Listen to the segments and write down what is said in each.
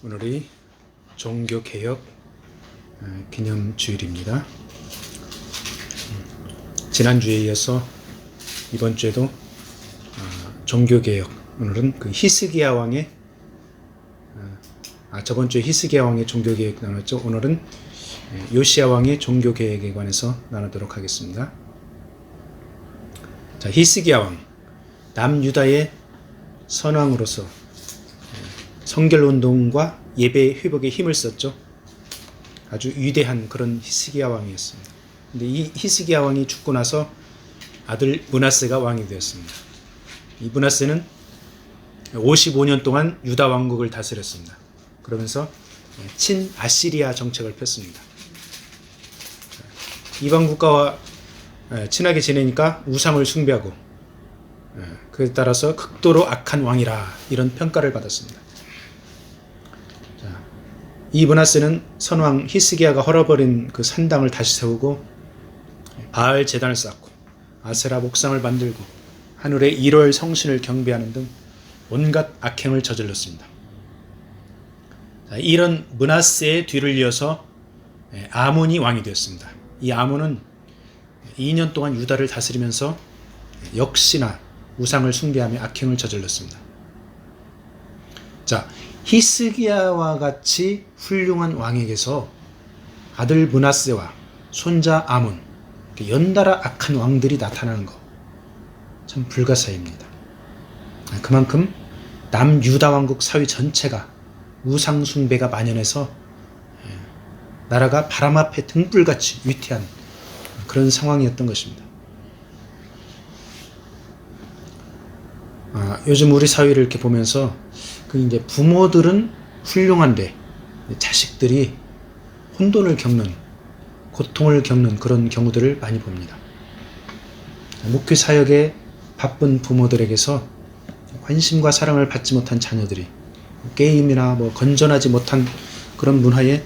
오늘이 종교개혁 기념주일입니다. 지난주에 이어서 이번 주에도 종교개혁, 오늘은 그 히스기야 왕의 저번 주에 히스기야 왕의 종교개혁 나눴죠. 오늘은 요시야 왕의 종교개혁에 관해서 나누도록 하겠습니다. 자, 히스기야 왕, 남유다의 선왕으로서 성결운동과 예배 회복에 힘을 썼죠. 아주 위대한 그런 히스기야 왕이었습니다. 근데 이 히스기야 왕이 죽고 나서 아들 므낫세가 왕이 되었습니다. 이 므낫세는 55년 동안 유다 왕국을 다스렸습니다. 그러면서 친아시리아 정책을 폈습니다. 이방 국가와 친하게 지내니까 우상을 숭배하고 그에 따라서 극도로 악한 왕이라 이런 평가를 받았습니다. 이 므낫세는 선왕 히스기야가 헐어버린 그 산당을 다시 세우고 바알 제단을 쌓고 아세라 목상을 만들고 하늘의 1월 성신을 경배하는 등 온갖 악행을 저질렀습니다. 이런 므낫세의 뒤를 이어서 아몬이 왕이 되었습니다. 이 아몬은 2년 동안 유다를 다스리면서 역시나 우상을 숭배하며 악행을 저질렀습니다. 자, 히스기야와 같이 훌륭한 왕에게서 아들 므낫세와 손자 아몬, 연달아 악한 왕들이 나타나는 것, 참 불가사의입니다. 그만큼 남유다 왕국 사회 전체가 우상 숭배가 만연해서 나라가 바람 앞에 등불같이 위태한 그런 상황이었던 것입니다. 요즘 우리 사회를 이렇게 보면서 이제 부모들은 훌륭한데 자식들이 혼돈을 겪는, 고통을 겪는 그런 경우들을 많이 봅니다. 목회 사역에 바쁜 부모들에게서 관심과 사랑을 받지 못한 자녀들이 게임이나 건전하지 못한 그런 문화에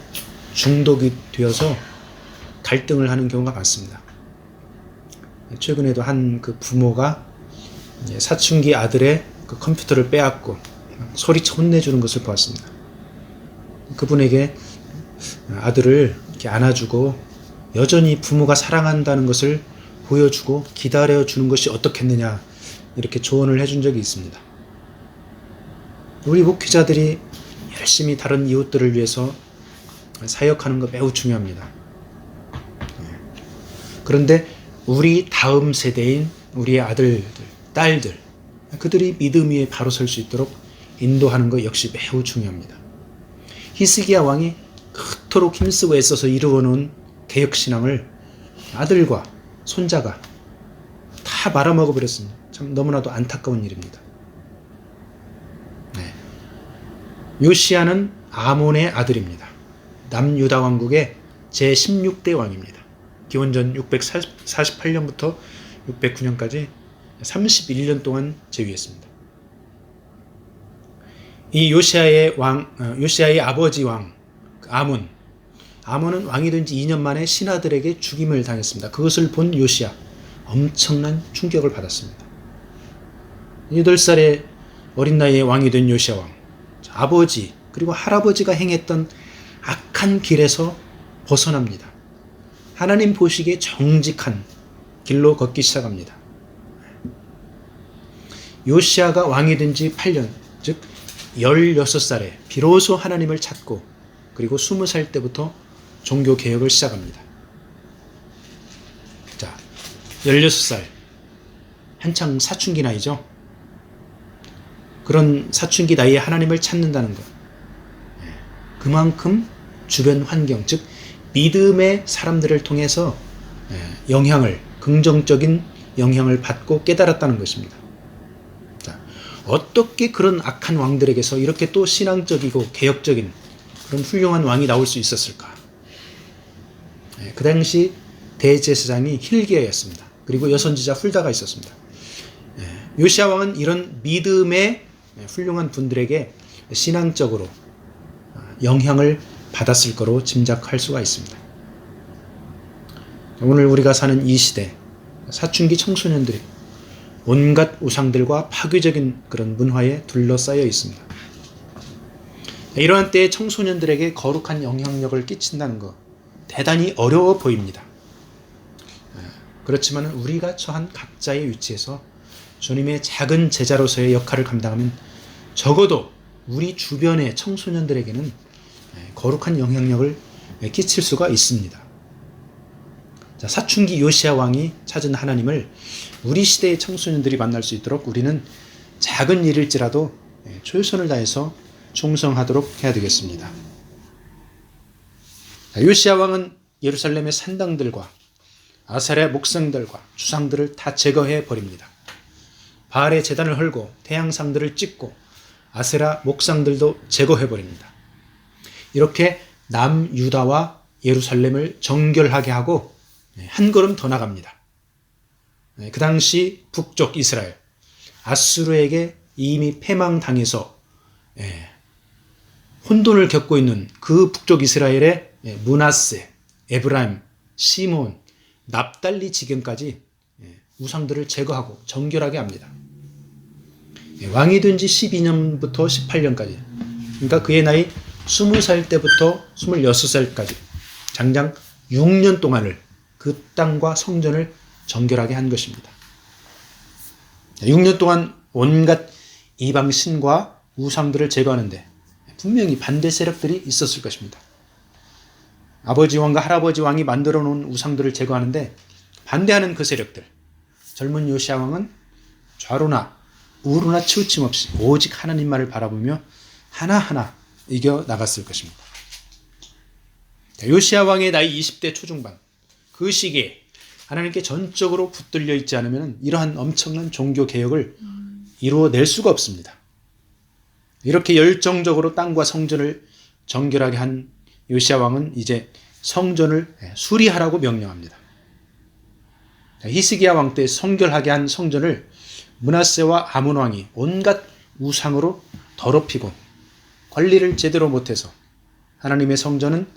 중독이 되어서 갈등을 하는 경우가 많습니다. 최근에도 한 그 부모가 사춘기 아들의 그 컴퓨터를 빼앗고 소리쳐 혼내주는 것을 보았습니다. 그분에게 아들을 이렇게 안아주고 여전히 부모가 사랑한다는 것을 보여주고 기다려주는 것이 어떻겠느냐, 이렇게 조언을 해준 적이 있습니다. 우리 목회자들이 열심히 다른 이웃들을 위해서 사역하는 거 매우 중요합니다. 그런데 우리 다음 세대인 우리의 아들들, 딸들, 그들이 믿음 위에 바로 설 수 있도록 인도하는 것 역시 매우 중요합니다. 히스기야 왕이 그토록 힘쓰고 애써서 이루어놓은 개혁신앙을 아들과 손자가 다 말아먹어버렸습니다. 참 너무나도 안타까운 일입니다. 요시야는 아몬의 아들입니다. 남유다 왕국의 제16대 왕입니다. 기원전 648년부터 609년까지 31년 동안 재위했습니다. 이 요시야의 아버지 왕 아몬은 왕이 된 지 2년 만에 신하들에게 죽임을 당했습니다. 그것을 본 요시야, 엄청난 충격을 받았습니다. 8살의 어린 나이에 왕이 된 요시야 왕, 아버지 그리고 할아버지가 행했던 악한 길에서 벗어납니다. 하나님 보시기에 정직한 길로 걷기 시작합니다. 요시야가 왕이 된 지 8년, 즉 16살에 비로소 하나님을 찾고 그리고 20살 때부터 종교개혁을 시작합니다. 자, 16살, 한창 사춘기 나이죠. 그런 사춘기 나이에 하나님을 찾는다는 것, 그만큼 주변 환경, 즉 믿음의 사람들을 통해서 긍정적인 영향을 받고 깨달았다는 것입니다. 자, 어떻게 그런 악한 왕들에게서 이렇게 또 신앙적이고 개혁적인 그런 훌륭한 왕이 나올 수 있었을까? 그 당시 대제사장이 힐기야였습니다. 그리고 여선지자 훌다가 있었습니다. 요시야 왕은 이런 믿음의 훌륭한 분들에게 신앙적으로 영향을 받았을 거로 짐작할 수가 있습니다. 오늘 우리가 사는 이 시대, 사춘기 청소년들이 온갖 우상들과 파괴적인 그런 문화에 둘러싸여 있습니다. 이러한 때에 청소년들에게 거룩한 영향력을 끼친다는 것 대단히 어려워 보입니다. 그렇지만 우리가 처한 각자의 위치에서 주님의 작은 제자로서의 역할을 감당하면 적어도 우리 주변의 청소년들에게는 거룩한 영향력을 끼칠 수가 있습니다. 자, 사춘기 요시야 왕이 찾은 하나님을 우리 시대의 청소년들이 만날 수 있도록 우리는 작은 일일지라도 최선을 다해서 충성하도록 해야 되겠습니다. 자, 요시야 왕은 예루살렘의 산당들과 아세라 목상들과 주상들을 다 제거해 버립니다. 바알의 제단을 헐고 태양상들을 찢고 아세라 목상들도 제거해 버립니다. 이렇게 남유다와 예루살렘을 정결하게 하고 한 걸음 더 나갑니다. 그 당시 북쪽 이스라엘 아수르에게 이미 패망당해서 혼돈을 겪고 있는 그 북쪽 이스라엘의 므낫세, 에브라임, 시몬, 납달리 지경까지 우상들을 제거하고 정결하게 합니다. 왕이 된 지 12년부터 18년까지, 그러니까 그의 나이 20살 때부터 26살까지 장장 6년 동안을 그 땅과 성전을 정결하게 한 것입니다. 6년 동안 온갖 이방 신과 우상들을 제거하는데 분명히 반대 세력들이 있었을 것입니다. 아버지 왕과 할아버지 왕이 만들어 놓은 우상들을 제거하는데 반대하는 그 세력들, 젊은 요시야 왕은 좌로나 우로나 치우침 없이 오직 하나님만을 바라보며 하나하나 이겨 나갔을 것입니다. 요시야 왕의 나이 20대 초중반, 그 시기에 하나님께 전적으로 붙들려 있지 않으면 이러한 엄청난 종교 개혁을 이루어낼 수가 없습니다. 이렇게 열정적으로 땅과 성전을 정결하게 한 요시야 왕은 이제 성전을 수리하라고 명령합니다. 히스기야 왕 때 성결하게 한 성전을 므낫세와 아몬 왕이 온갖 우상으로 더럽히고 관리를 제대로 못해서 하나님의 성전은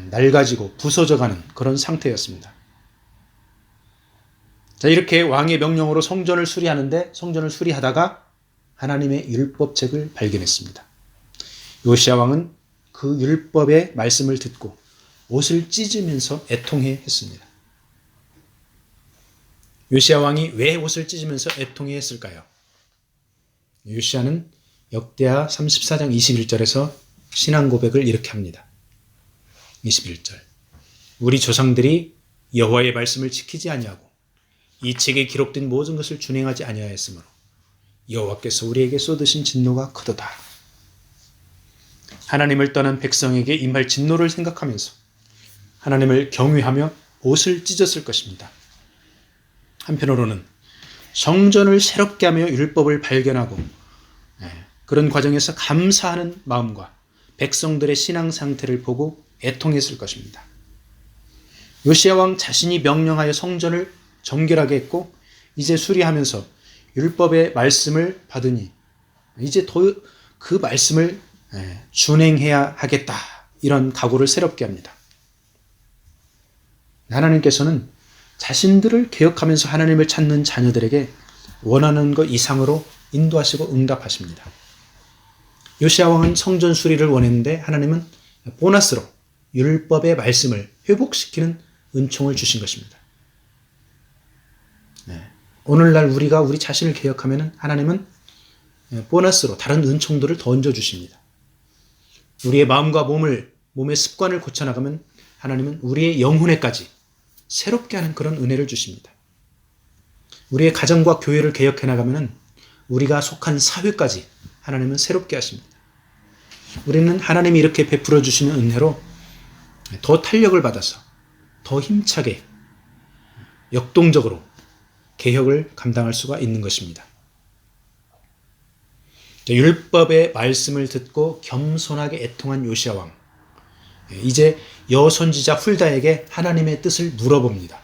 낡아지고 부서져가는 그런 상태였습니다. 자, 이렇게 왕의 명령으로 성전을 수리하는데 성전을 수리하다가 하나님의 율법책을 발견했습니다. 요시야 왕은 그 율법의 말씀을 듣고 옷을 찢으면서 애통해 했습니다. 요시야 왕이 왜 옷을 찢으면서 애통해 했을까요? 요시야는 역대하 34장 21절에서 신앙 고백을 이렇게 합니다. 21절. 우리 조상들이 여호와의 말씀을 지키지 아니하고 이 책에 기록된 모든 것을 준행하지 아니하였으므로 여호와께서 우리에게 쏟으신 진노가 크도다. 하나님을 떠난 백성에게 임할 진노를 생각하면서 하나님을 경외하며 옷을 찢었을 것입니다. 한편으로는 성전을 새롭게 하며 율법을 발견하고 그런 과정에서 감사하는 마음과 백성들의 신앙 상태를 보고 애통했을 것입니다. 요시야 왕 자신이 명령하여 성전을 정결하게 했고 이제 수리하면서 율법의 말씀을 받으니 이제 더 그 말씀을 준행해야 하겠다, 이런 각오를 새롭게 합니다. 하나님께서는 자신들을 개혁하면서 하나님을 찾는 자녀들에게 원하는 것 이상으로 인도하시고 응답하십니다. 요시야 왕은 성전 수리를 원했는데 하나님은 보너스로 율법의 말씀을 회복시키는 은총을 주신 것입니다. 오늘날 우리가 우리 자신을 개혁하면 하나님은 보너스로 다른 은총들을 더 얹어주십니다. 우리의 마음과 몸의 습관을 고쳐나가면 하나님은 우리의 영혼에까지 새롭게 하는 그런 은혜를 주십니다. 우리의 가정과 교회를 개혁해 나가면 우리가 속한 사회까지 하나님은 새롭게 하십니다. 우리는 하나님이 이렇게 베풀어 주시는 은혜로 더 탄력을 받아서 더 힘차게 역동적으로 개혁을 감당할 수가 있는 것입니다. 율법의 말씀을 듣고 겸손하게 애통한 요시야 왕, 이제 여선지자 훌다에게 하나님의 뜻을 물어봅니다.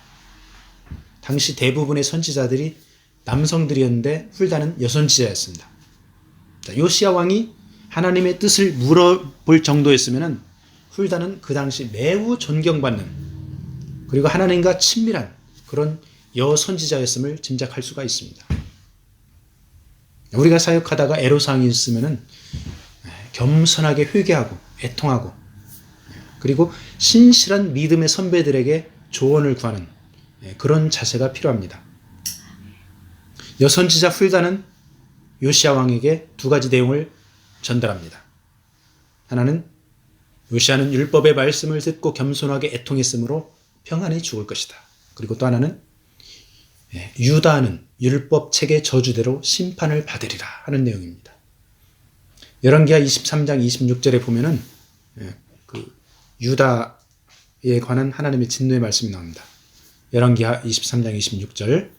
당시 대부분의 선지자들이 남성들이었는데 훌다는 여선지자였습니다. 요시야 왕이 하나님의 뜻을 물어볼 정도였으면 훌다는 그 당시 매우 존경받는, 그리고 하나님과 친밀한 그런 여선지자였음을 짐작할 수가 있습니다. 우리가 사역하다가 애로사항이 있으면 겸손하게 회개하고 애통하고 그리고 신실한 믿음의 선배들에게 조언을 구하는 그런 자세가 필요합니다. 여선지자 hul다는 요시야 왕에게 두 가지 내용을 전달합니다. 하나는 요시야는 율법의 말씀을 듣고 겸손하게 애통했으므로 평안히 죽을 것이다. 그리고 또 하나는 유다는 율법 책의 저주대로 심판을 받으리라 하는 내용입니다. 열왕기하 23장 26절에 보면은 그 유다에 관한 하나님의 진노의 말씀이 나옵니다. 열왕기하 23장 26절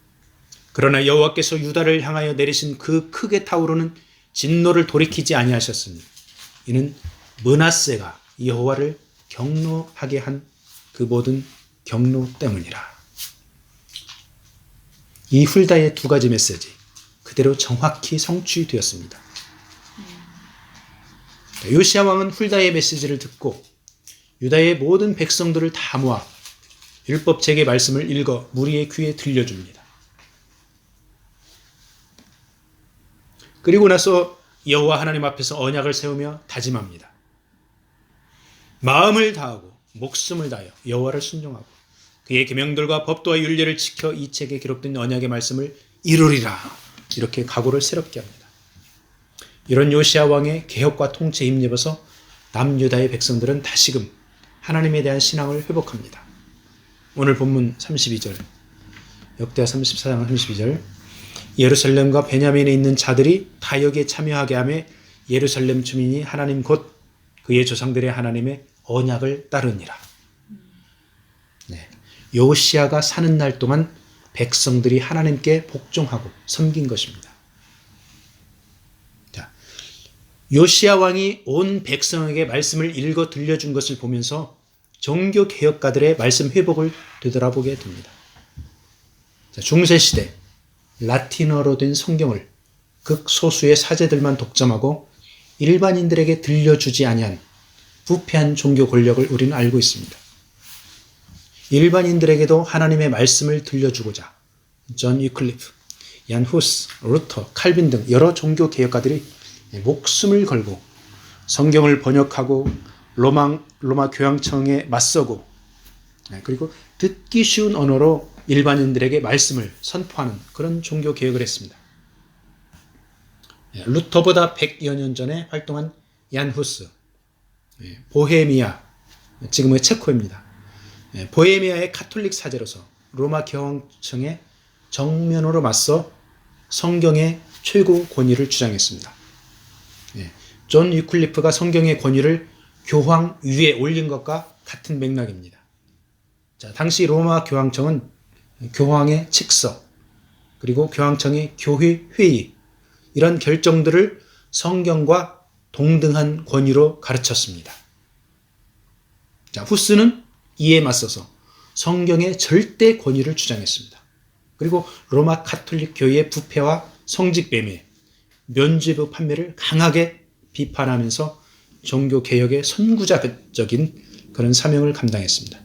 그러나 여호와께서 유다를 향하여 내리신 그 크게 타오르는 진노를 돌이키지 아니하셨으니 이는 므낫세가 여호와를 경노하게 한 그 모든 경노 때문이라. 이 hul다의 두 가지 메시지 그대로 정확히 성취되었습니다. 요시야 왕은 hul다의 메시지를 듣고 유다의 모든 백성들을 다 모아 율법책의 말씀을 읽어 무리의 귀에 들려줍니다. 그리고 나서 여호와 하나님 앞에서 언약을 세우며 다짐합니다. 마음을 다하고 목숨을 다하여 여호와를 순종하고 그의 계명들과 법도와 율례를 지켜 이 책에 기록된 언약의 말씀을 이루리라. 이렇게 각오를 새롭게 합니다. 이런 요시야 왕의 개혁과 통치에 힘입어서 남유다의 백성들은 다시금 하나님에 대한 신앙을 회복합니다. 오늘 본문 32절 역대하 34장 32절 예루살렘과 베냐민에 있는 자들이 다역에 참여하게 하며 예루살렘 주민이 하나님 곧 그의 조상들의 하나님의 언약을 따르니라. 요시야가 사는 날 동안 백성들이 하나님께 복종하고 섬긴 것입니다. 자, 요시야 왕이 온 백성에게 말씀을 읽어 들려준 것을 보면서 종교 개혁가들의 말씀 회복을 되돌아보게 됩니다. 자, 중세시대 라틴어로 된 성경을 극소수의 사제들만 독점하고 일반인들에게 들려주지 아니한 부패한 종교 권력을 우리는 알고 있습니다. 일반인들에게도 하나님의 말씀을 들려주고자 존 위클리프, 얀 후스, 루터, 칼빈 등 여러 종교 개혁가들이 목숨을 걸고 성경을 번역하고 로마 교황청에 맞서고 그리고 듣기 쉬운 언어로 일반인들에게 말씀을 선포하는 그런 종교 개혁을 했습니다. 루터보다 100여 년 전에 활동한 얀 후스, 보헤미아, 지금의 체코입니다. 보헤미아의 카톨릭 사제로서 로마 교황청에 정면으로 맞서 성경의 최고 권위를 주장했습니다. 존 위클리프가 성경의 권위를 교황 위에 올린 것과 같은 맥락입니다. 자, 당시 로마 교황청은 교황의 직석 그리고 교황청의 교회 회의 이런 결정들을 성경과 동등한 권위로 가르쳤습니다. 자, 후스는 이에 맞서서 성경의 절대 권위를 주장했습니다. 그리고 로마 카톨릭 교회의 부패와 성직 매매, 면죄부 판매를 강하게 비판하면서 종교 개혁의 선구자적인 그런 사명을 감당했습니다.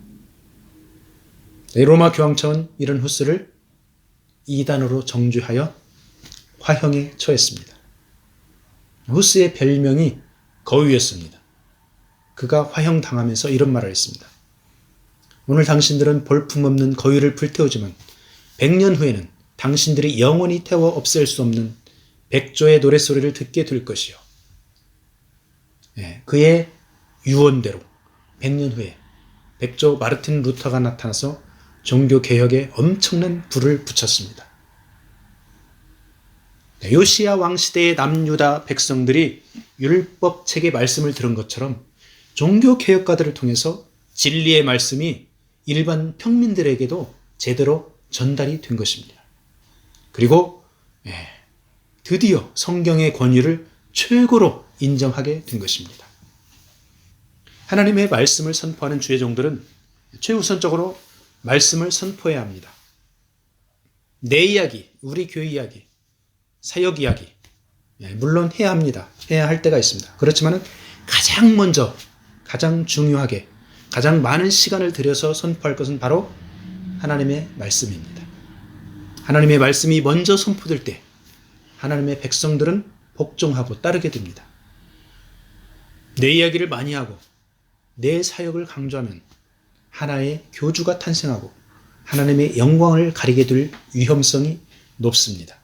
로마 교황청은 이런 후스를 이단으로 정죄하여 화형에 처했습니다. 후스의 별명이 거위였습니다. 그가 화형당하면서 이런 말을 했습니다. 오늘 당신들은 볼품없는 거위를 불태우지만 100년 후에는 당신들이 영원히 태워 없앨 수 없는 백조의 노랫소리를 듣게 될 것이요. 그의 유언대로 100년 후에 백조 마르틴 루터가 나타나서 종교개혁에 엄청난 불을 붙였습니다. 요시야 왕 시대의 남유다 백성들이 율법 책의 말씀을 들은 것처럼 종교개혁가들을 통해서 진리의 말씀이 일반 평민들에게도 제대로 전달이 된 것입니다. 그리고 드디어 성경의 권위를 최고로 인정하게 된 것입니다. 하나님의 말씀을 선포하는 주의 종들은 최우선적으로 말씀을 선포해야 합니다. 내 이야기, 우리 교회 이야기, 사역 이야기 물론 해야 합니다. 해야 할 때가 있습니다. 그렇지만 가장 먼저 가장 중요하게 가장 많은 시간을 들여서 선포할 것은 바로 하나님의 말씀입니다. 하나님의 말씀이 먼저 선포될 때 하나님의 백성들은 복종하고 따르게 됩니다. 내 이야기를 많이 하고 내 사역을 강조하면 하나의 교주가 탄생하고 하나님의 영광을 가리게 될 위험성이 높습니다.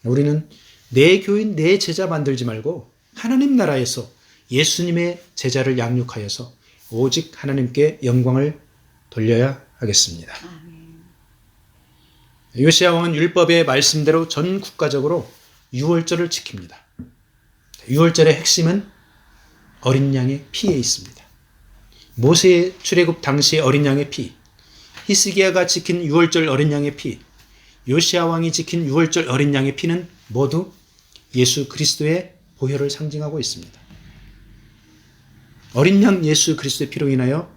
우리는 내 교인, 내 제자 만들지 말고 하나님 나라에서 예수님의 제자를 양육하여서 오직 하나님께 영광을 돌려야 하겠습니다. 요시야 왕은 율법의 말씀대로 전 국가적으로 유월절을 지킵니다. 유월절의 핵심은 어린 양의 피에 있습니다. 모세의 출애굽 당시의 어린 양의 피, 히스기야가 지킨 유월절 어린 양의 피, 요시야 왕이 지킨 유월절 어린 양의 피는 모두 예수 그리스도의 보혈을 상징하고 있습니다. 어린 양 예수 그리스도의 피로 인하여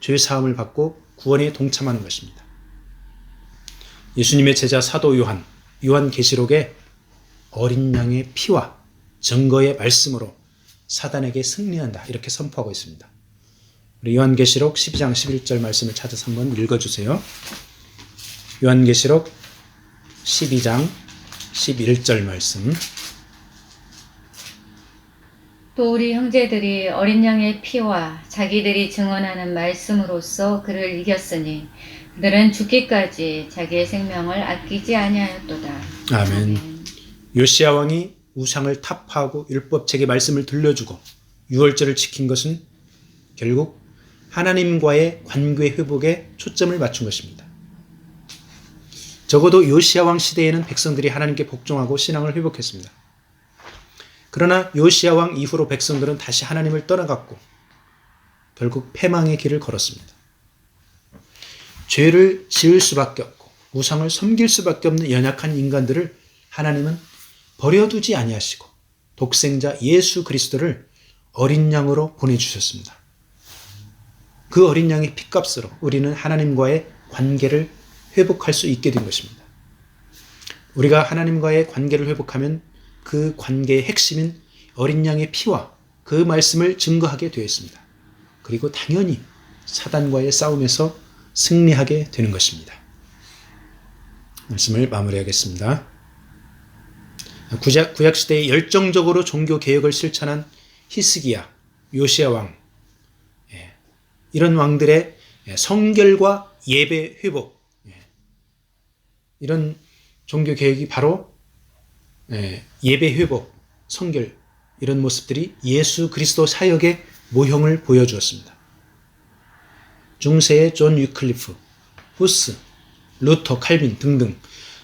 죄 사함을 받고 구원에 동참하는 것입니다. 예수님의 제자 사도 요한계시록에 어린 양의 피와 증거의 말씀으로 사단에게 승리한다 이렇게 선포하고 있습니다. 우리 요한계시록 12장 11절 말씀을 찾아서 한번 읽어주세요. 요한계시록 12장 11절 말씀. 또 우리 형제들이 어린 양의 피와 자기들이 증언하는 말씀으로써 그를 이겼으니 그들은 죽기까지 자기의 생명을 아끼지 아니하였도다. 아멘. 요시야 왕이 우상을 타파하고 율법책의 말씀을 들려주고 유월절을 지킨 것은 결국 하나님과의 관계 회복에 초점을 맞춘 것입니다. 적어도 요시야 왕 시대에는 백성들이 하나님께 복종하고 신앙을 회복했습니다. 그러나 요시야 왕 이후로 백성들은 다시 하나님을 떠나갔고 결국 패망의 길을 걸었습니다. 죄를 지을 수밖에 없고 우상을 섬길 수밖에 없는 연약한 인간들을 하나님은 버려두지 아니하시고 독생자 예수 그리스도를 어린 양으로 보내주셨습니다. 그 어린 양의 핏값으로 우리는 하나님과의 관계를 회복할 수 있게 된 것입니다. 우리가 하나님과의 관계를 회복하면 그 관계의 핵심인 어린 양의 피와 그 말씀을 증거하게 되었습니다. 그리고 당연히 사단과의 싸움에서 승리하게 되는 것입니다. 말씀을 마무리하겠습니다. 구약시대에 열정적으로 종교개혁을 실천한 히스기야, 요시야 왕, 이런 왕들의 성결과 예배 회복, 이런 종교개혁이 바로 예배 회복, 성결, 이런 모습들이 예수 그리스도 사역의 모형을 보여주었습니다. 중세의 존 위클리프, 후스, 루터, 칼빈 등등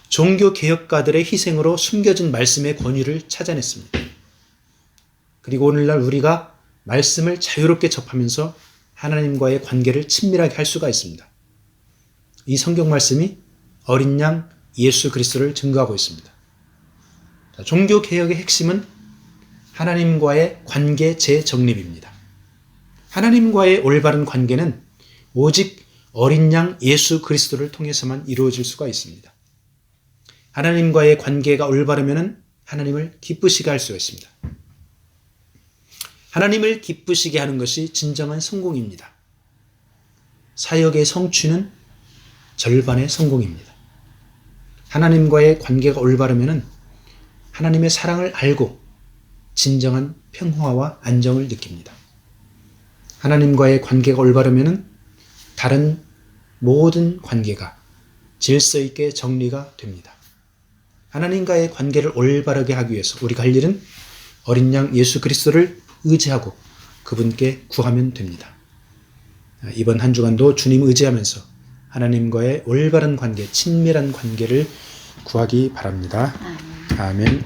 종교개혁가들의 희생으로 숨겨진 말씀의 권위를 찾아냈습니다. 그리고 오늘날 우리가 말씀을 자유롭게 접하면서 하나님과의 관계를 친밀하게 할 수가 있습니다. 이 성경 말씀이 어린 양 예수 그리스도를 증거하고 있습니다. 종교개혁의 핵심은 하나님과의 관계 재정립입니다. 하나님과의 올바른 관계는 오직 어린 양 예수 그리스도를 통해서만 이루어질 수가 있습니다. 하나님과의 관계가 올바르면 하나님을 기쁘시게 할 수가 있습니다. 하나님을 기쁘시게 하는 것이 진정한 성공입니다. 사역의 성취는 절반의 성공입니다. 하나님과의 관계가 올바르면 하나님의 사랑을 알고 진정한 평화와 안정을 느낍니다. 하나님과의 관계가 올바르면 다른 모든 관계가 질서 있게 정리가 됩니다. 하나님과의 관계를 올바르게 하기 위해서 우리가 할 일은 어린 양 예수 그리스도를 의지하고 그분께 구하면 됩니다. 이번 한 주간도 주님 의지하면서 하나님과의 올바른 관계, 친밀한 관계를 구하기 바랍니다. 아멘.